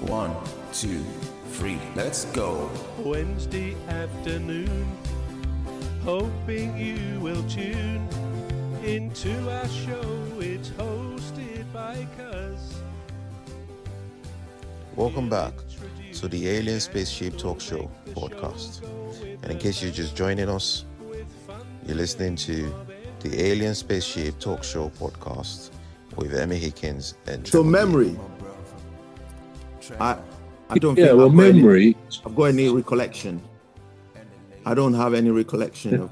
1, 2, 3, let's go. Wednesday afternoon, hoping you will tune into our show. It's hosted by Cuz. Welcome back to the Alien Spaceship Talk Show podcast. And in case you're just joining us, you're listening to the Alien Spaceship Talk Show podcast with Emmy, Hikins, and Trevor. So memory. I don't think I've got any recollection. I don't have any recollection of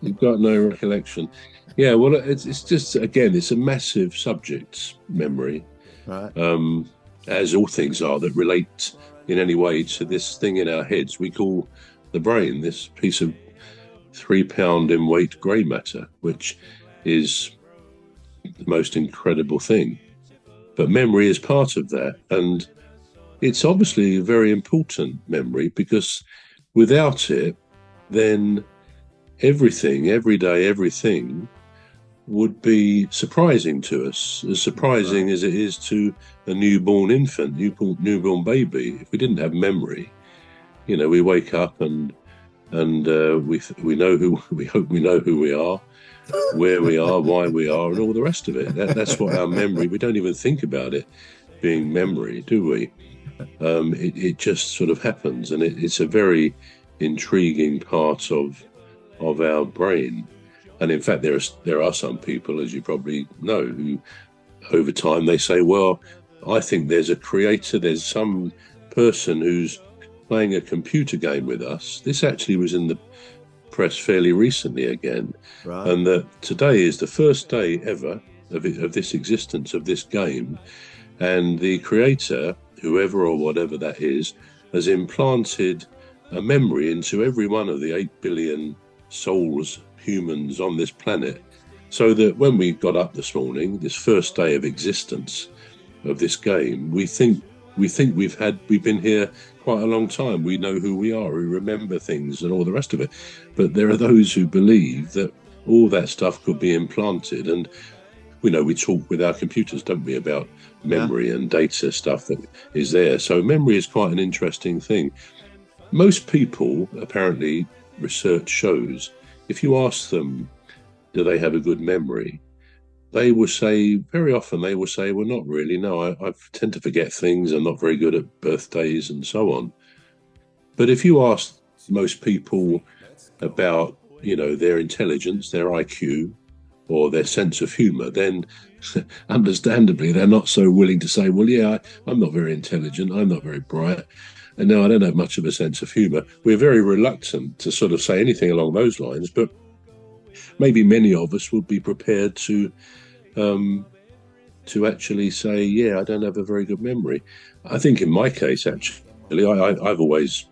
You've got no recollection. Yeah, well, it's just, again, it's a massive subject, memory. right. As all things are that relate in any way to this thing in our heads we call the brain, this piece of 3 pound in weight grey matter, which is the most incredible thing. But memory is part of that, and it's obviously a very important memory, because without it, then everything, every day, everything would be surprising to us, as surprising as it is to a newborn infant, newborn baby. If we didn't have memory, you know, we wake up and we know who we hope we know who we are, where we are, why we are, and all the rest of it. That's what our memory. We don't even think about it being memory, do we? It just sort of happens, and it's a very intriguing part of our brain. And in fact, there are some people, as you probably know, who over time they say, well, I think there's a creator, there's some person who's playing a computer game with us. This actually was in the press fairly recently again. Right. And that today is the first day ever of this existence of this game. And the creator, whoever or whatever that is, has implanted a memory into every one of the 8 billion souls, humans on this planet, so that when we got up this morning, this first day of existence of this game, we think we've been here quite a long time. We know who we are, we remember things and all the rest of it. But there are those who believe that all that stuff could be implanted, and we know we talk with our computers, don't we, about memory and data stuff that is there. So memory is quite an interesting thing. Most people, apparently, research shows, if you ask them, do they have a good memory? They will say, very often they will say, well, not really. No, I tend to forget things. I'm not very good at birthdays and so on. But if you ask most people about, you know, their intelligence, their IQ, or their sense of humor, then understandably, they're not so willing to say, well, yeah, I'm not very intelligent. I'm not very bright. And no, I don't have much of a sense of humour. We're very reluctant to sort of say anything along those lines, but maybe many of us would be prepared to actually say, yeah, I don't have a very good memory. I think in my case, actually, I've always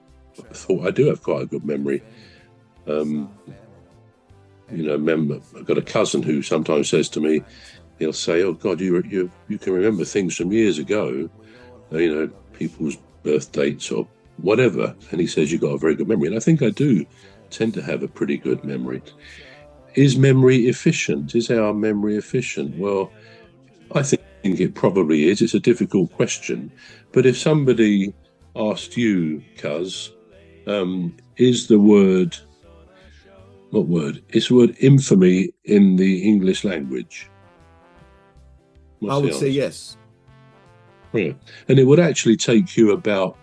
thought I do have quite a good memory. You know, I've got a cousin who sometimes says to me, he'll say, oh God, you can remember things from years ago, you know, people's birth dates or whatever, and he says you've got a very good memory. And I think I do tend to have a pretty good memory. Is memory efficient? Is our memory efficient? Well, I think it probably is. It's a difficult question. But if somebody asked you, Cuz, is the word, what word? Is the word infamy in the English language? I would say yes. Yeah. And it would actually take you about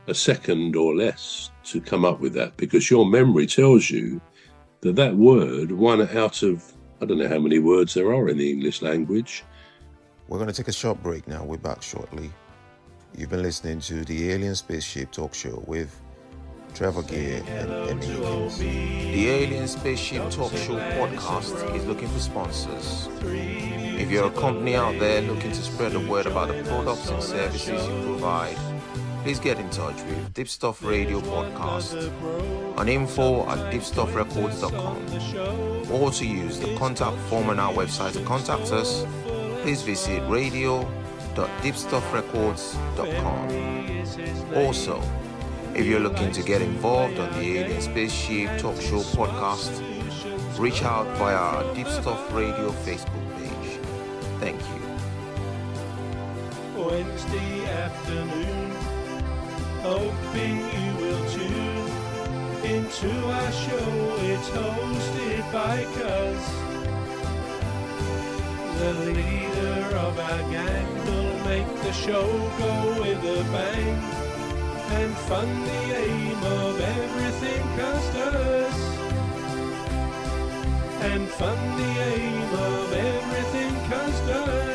a second or less to come up with that, because your memory tells you that word, one out of, I don't know how many words there are in the English language. We're going to take a short break now. We're back shortly. You've been listening to the Alien Spaceship Talk Show with Trevor and Emmy. The Alien Spaceship Talk Show podcast is looking for sponsors. If you're a company out there looking to spread the word about the products and services you provide, please get in touch with Deepstuff Radio Podcast on info@deepstuffrecords.com, or to use the contact form on our website to contact us, please visit radio.deepstuffrecords.com. Also, if you're looking to get involved on the Alien Spaceship Talk Show podcast, reach out via our Deepstuff Radio Facebook page. Thank you. Wednesday afternoon. Hoping you will tune into our show. It's hosted by Cuz. The leader of our gang will make the show go with a bang and fund the aim of everything Cuz does. And fund the aim of everything Cuz does.